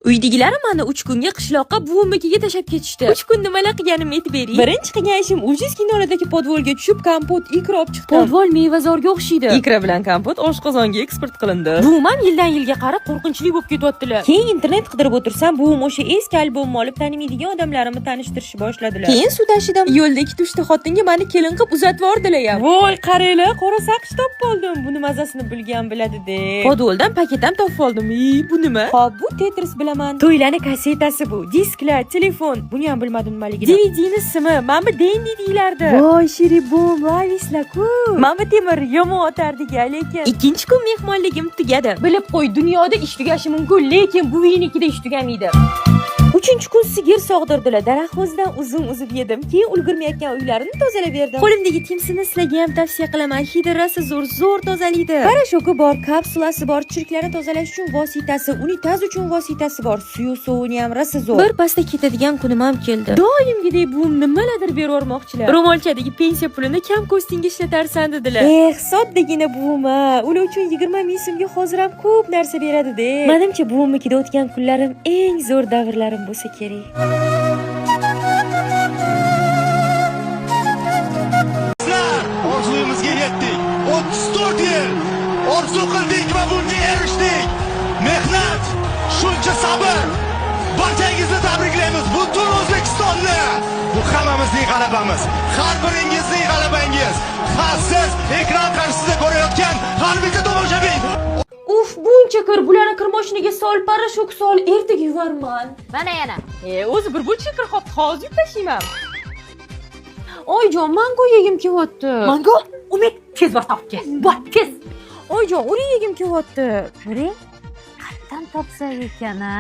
Uydagilarim meni 3 kunga qishloqqa buvimnikiga tashab ketishdi. 3 kun nimalar qilganimni aytib bering. Birinchi qilgan ishim Ujiz kinoladagi podvolga tushib, kompot ikra olib chiqdim. Podvol mevazorga o'xshaydi. Ikra bilan kompot oshqozonga eksport qilindi. Buvim ham yildan yilga qarab qo'rqinchli bo'lib ketyaptilar. Keyin internet qidirib o'tirsam, buvim o'sha eski albomimni olib tanimaydigan odamlarimni tanishtirishni boshladilar. Keyin suv tashidim. Yo'lda ikki tushta xotinga meni kelin qilib uzatib yubordilar ham. Voy, qaranglar, qora saqich topib oldim. Buni mazasini bilgan biladi-de. Podvoldan paketam topib oldim. Bu nima? Xo'p, bu Tetris bilan to'ylarni kassetasi bu, disklar, telefon. Buni ham bilmadim nimaligini. DVDni simi, mana bu dendi deylardi. Voy, shiribom, lavisla-ku. Mana temir yomon otardik, lekin ikkinchi kun mehmonligim tugadi. Bilib qo'y, dunyoda ish tugashi mumkin, lekin bu uynikida ish tugamaydi. 3-kun sigir sog'dirdilar. Daraxt o'zidan uzum uzib yedim. Keyin ulgurmayotgan uylarini tozalab berdim. Qo'limdagi timsini sizlarga ham tavsiya qilaman. Hidrasi zo'r tozalaydi. Parashoki bor, kapsulasi bor, chirklarni tozalash uchun vositasi, unitaz uchun vositasi bor. Suv sovuni ham rosa zo'r. Bir pasda ketadigan kunim ham keldi. Doimgidek buvim nimalardir berib yormoqchilar. Ro'molchadagi pensiya pulini kam kostinga ishlatarsan dedilar. Soddagina buvim, ular uchun 20 ming so'mga hozir ham ko'p narsa beradi-de. Menimcha buvimnikida o'tgan kunlarim eng zo'r davrlarim bo'lsa kerak. Orzuyimizga yetdik. 34 yil orzu qildik va bunga erishdik. Mehnat, shuncha sabr. Barchangizni tabriklaymiz. Butun O'zbekistonni. Bu hammamizning g'alabamiz. Har biringizning g'alabangiz. Siz ekran qarshisida ko'rayotgan har bitta tomoshabin. Uf, buncha kir, bularni kir moshinaga sol, parashok sol, ertaga yuvarman. Mana yana. O'zi bir buncha kir qopti, hozir tashlayman. Oyjon, mango yegim kelyapti. Mango? Umid, tez bor topib kel. Bor, tez. Oyjon, o'rik yegim kelyapti. O'rik? Qayerdan topsak ekan, ha?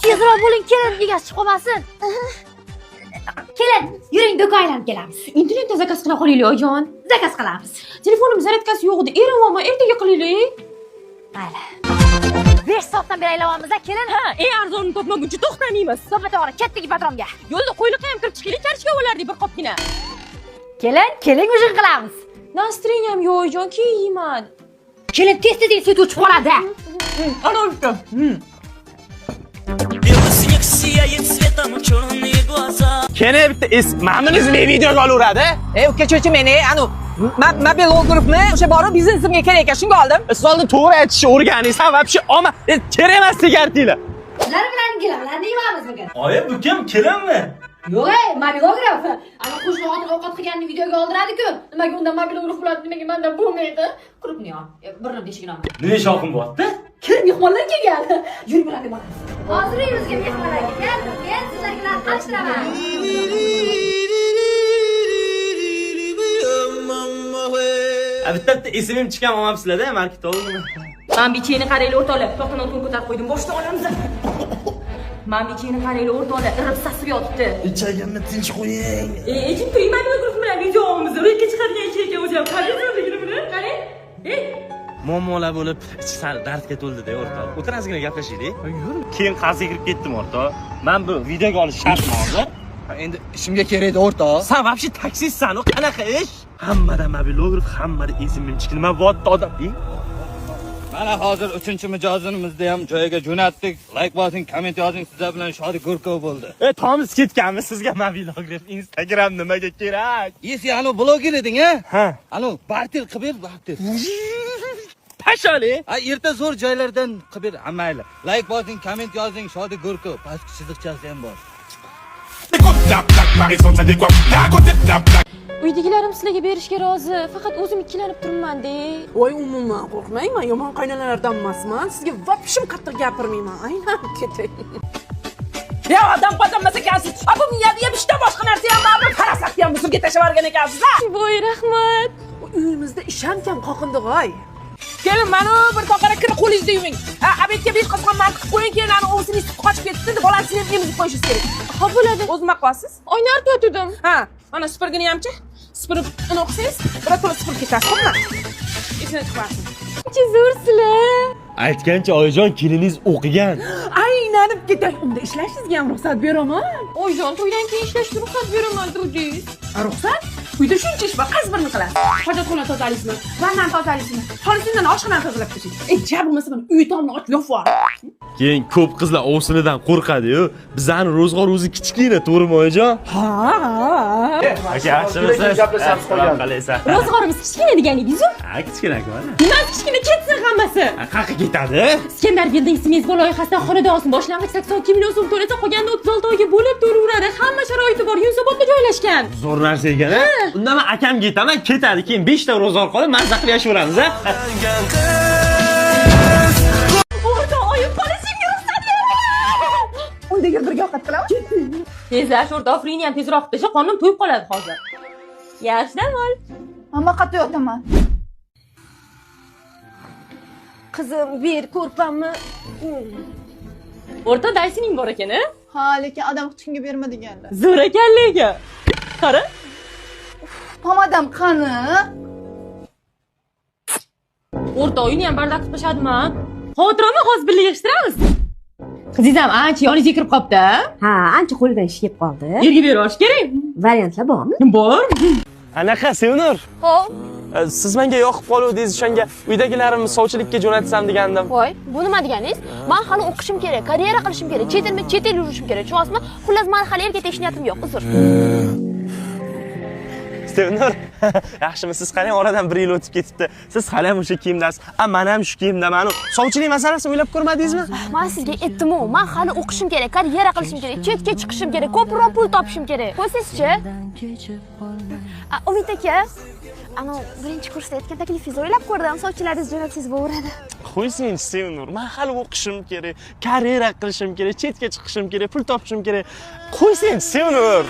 Tezroq bo'ling, kelin, egasi chiqib qolmasin. Kelin, yuring, do'konga aylanib kelamiz. Internetda zakaz qila qolaylik, oyjon. Zakaz qilamiz. Telefonim zaryadkasi yo'q edi. Eraman, ertaga qilaylik. Mayli. 5 soatdan beri aylanamiz, kelin. Ha, eng arzonini topmaguncha to'xtamaymiz. To'g'ri, kattagi patronga. Yo'lda qo'yliqqa ham kirib chiqaylik, karishga bo'lardik bir qopgina. Kelin ujin qilamiz. Nastring ham yo'q, oyjon, keyin yeyman. Kelin, tez-tez sut o'chib qoladi. Ana oldim. Kene bitta mamni izimga videoga olaveradi. Ukacho'chi meni mobil guruhni o'sha borib biznesimga kerak ekan, shunga oldim. Siz oldin to'g'ri aytishni o'rganingsan va вообще kerak emas degantinglar. Sizlar bilan gilamlarni yeyamiz bugun. Oyi, bu kim? Kelinmi? Yo'q, mobilograf. Ana qo'shni xotin ovqat qilganini videoga oldiradi-ku. Nimaga undan mobilograf bo'ladi, nimaga mendan bo'lmaydi? Quribni yo. Birini eshigini olma. Nima shoqim bo'pti? Kim mehmonlar kelgan? Yur bilan boramiz. Hozir uyimizga mehmonlar kelgan. Men sizlar bilan tanishtiraman. Bitta ismim chiqqan olmabsizlar-da, marketingmi? Men bicheni qarayli o'rtoqlar, to'qni o'tib ko'tarib qo'ydim. Boshdan olamiz. Men bicheni qarayli o'rtoqlar, irib sasib yotibdi. Ichagimni tinch qo'ying. Kim tuyman guruh bilan video olamiz. Ro'yxatga chiqadigan ish ekan o'zi ham. Qaraysiz buni, qarang. Muammolar bo'lib, ichi sal dardga to'ldi-da, o'rtoq. O'tirasizgina gaplashaylik. Yur. Keyin qaziga kirib ketdim, o'rtoq. Men bu videoga olish shartmi hozir? Endi ishimga kerak edi, o'rtoq. Sen вообще taksistsan, o qanaqa ish? Hammada mobilograf, hammada esimim chiqdi. Nima bo'pti odam? Mana hozir 3-mijozimizni ham joyiga jo'natdik. Like bosing, komment yozing, sizlar bilan Shodi Gurkov bo'ldi. Tomiz ketganmiz, sizga mobilograf, Instagram nimaga kerak? Sen anu bloger eding-a? Ha. Anu barter qilib ber, barter. Pashali. Erta zo'r joylardan qilib ber, mayli. Like bosing, komment yozing, Shodi Gurkov. Pastki chiziqchasi ham bor. Uydagilarim sizlarga berishga rozi, faqat o'zim ikkilanib turibman-de. Voy, umuman qo'rqmang, men yomon qaynonalardan emasman. Sizga vapshim qattiq gapirmayman. Aynan ketay. Ya odam qo'tamasa ekansiz. Bu miyada ham ishda boshqa narsa ham bormi? Parasatga ham musulga tashlab yuborgan ekansiz-a? Voy, rahmat. Uyimizda ish ham kam qoqindiq-oy. Kelin, mana bir toqara kirib qo'lingizda yuving. Abetga 5 qosqon mant qilib qo'ying, keyin ana o'zini qochib ketdi, bolasini ham emizib qo'yishingiz kerak. Ha, bo'ladi. O'zim qilasiz. Oyna artib o'tdim. Ha, mana supurgini hamchi. Supurib, uni o'qisangiz, birato'la supurib ketasiz, xo'pmi? Esini chiqarsin. Qancha zo'rsizlar. Aytgancha oyijon, keliningiz o'qigan. Aylanib ketay. Unda ishlashingizga ham ruxsat beraman. Oyjon, to'ydan keyin ishlashga ruxsat beraman, dedingiz. Ruxsat? Uyda shuncha ish bor, qaysi birini qilasiz? Hojatxona tozalaysizmi? Vannani tozalaysizmi? Xonasindan oshxonani tozalab tashlang. Jabr bo'lmasa, uy tomni och lof bor. Keyin ko'p qizlar ovsinidan qo'rqadi-yu. Bizning ro'zg'or o'zi kichkina, to'g'rimi oyijon? Ha. Aka, yaxshimisiz? gaplashamiz qolgan. Qalaysan? Ro'zg'orimiz kichkina deganingiz-ku. Ha, kichkina-ku mana. Nima kichkina ketsin hammasi. Qayerga ketadi? Iskandar Buildings mezbon loyihasidan xonadonimiz boshlang'ich 82 million so'm to'lasa, qolganini 36 oyga bo'lib to'laveradi. Hamma sharoiti bor. Yunusobodda joylashgan. Zo'r narsa ekan-a? Unda men akamga aytaman, ketadi. Keyin 5 ta ro'zg'or qolib, mazza qilib yashayveramiz, a? O'rta oyim polisiyaga ruxsat bering. Uydaga birga ovqat qilamiz. Tezlash, o'rta ofrini ham tezroq qilish, qonim to'yib qoladi hozir. Yaxshi dam ol. Ammo qattiq yotaman. Qizim, ber ko'rpamni. O'rta daysining bor ekan-a? Ha, lekin adam hutga berma deganlar. Zo'r ekan lekin. Qara. Pomadam qani? O'rta oyini ham bardak qilishadimi? Xotirani hozir birga yig'ishtiramiz. Qizingizam ancha yoningizga kirib qopti. Ha, ancha qo'lidan ish kelib qoldi. Yerga berish kerak. Variantlar bormi? Bor. Anaqa, Sevnur. Xo'p. Siz menga yoqib qoluvdingiz, o'shanga uydagilarimni sovchilikka jo'natsam degandim. Voy, bu nima deganingiz? Men hali o'qishim kerak, karyera qilishim kerak, chet el yurishim kerak. Tushunasizmi? Xullas, men hali erga tegish niyatim yo'q, uzr. Sevnur, yaxshimisiz? Qarang, oradan 1 yil o'tib ketibdi. Siz hali ham o'sha kiyimdasiz. Men ham shu kiyimdaman. Sovchilik masalasini o'ylab ko'rmadingizmi? Men sizga aytdim-ku, men hali o'qishim kerak, karyera qilishim kerak, chetga chiqishim kerak, ko'proq pul topishim kerak. Qo'ysizchi? Umid aka, ana birinchi kursda aytgan taklifingizni o'ylab ko'rdim. Sovchilaringiz jo'natsangiz bo'laveradi. Qo'ysing, Sevnur. Men hali o'qishim kerak, karyera qilishim kerak, chetga chiqishim kerak, pul topishim kerak. Qo'ysing, Sevnur.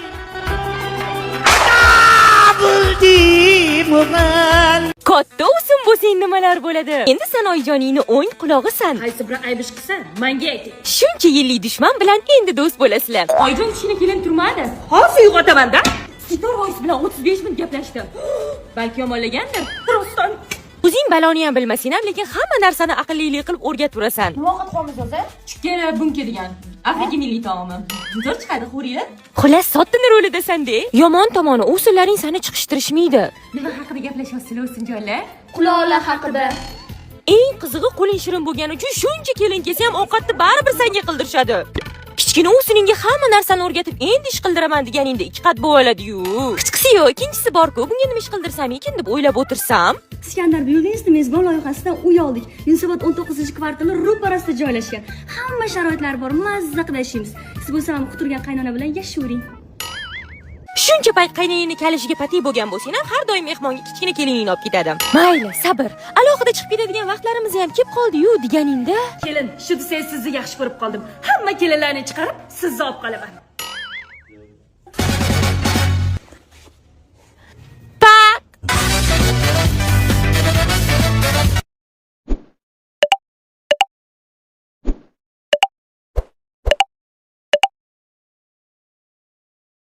Katta o'sim bo'lsang nimalar bo'ladi? Endi sen oyijoningni o'ng qulog'isan. Qaysi bir aybish qilsa, menga ayting. Shuncha yillik dushman bilan endi do'st bo'lasizlar. Oyijon kishini kelin turmadi. Hozir uyg'otaman-da. Sitor voice bilan 35 minut gaplashdim. Balki yomonlagandir. Rostdan. O'zing baloni ham bilmasang ham, lekin hamma narsani aqllilik qilib o'rgataverasan. Nima ovqat qilamiz o'zi? Chukkala bunka degan. Afrika milliy taomi. Zo'r chiqadi, xo'ringlar. Xullas, sottini rolida-san-de. Yomon tomoni, usullaring seni chiqishtirishmaydi. Nima haqida gaplashyapsizlar, o'sinjonlar? Quloqlar haqida. Eng qizig'i qo'ling shirin bo'lgani uchun shuncha kelin kelsa ham ovqatni baribir senga qildirishadi. Kichkina o'siningga hamma narsani o'rgatib, endi ish qildiraman deganingda 2 qat bo'ladi-yu. Kichkisi yo'q, ikkinchisi bor-ku. Bunga nima ish qildirsam ekan deb o'ylab o'tirsam. Iskandar Buildings'ning mezbon loyihasidan uy oldik. Yunusobod 19-kvartali ro'parasida joylashgan. Hamma sharoitlar bor, mazza qilib yashaymiz. Siz bo'lsa ham quturgan qaynona bilan yashayvering. Shuncha payt qaynonangni kalishiga patik bo'lgan bo'lsang ham, har doim mehmonga kichkina keliningni olib ketadi. Mayli, sabr. Alohida chiqib ketadigan vaqtlarimiz ham kelib qoldi-yu deganingda. Kelin, shu desangiz sizni yaxshi ko'rib qoldim. Hamma kelinlarni chiqarib, sizni olib qolaman.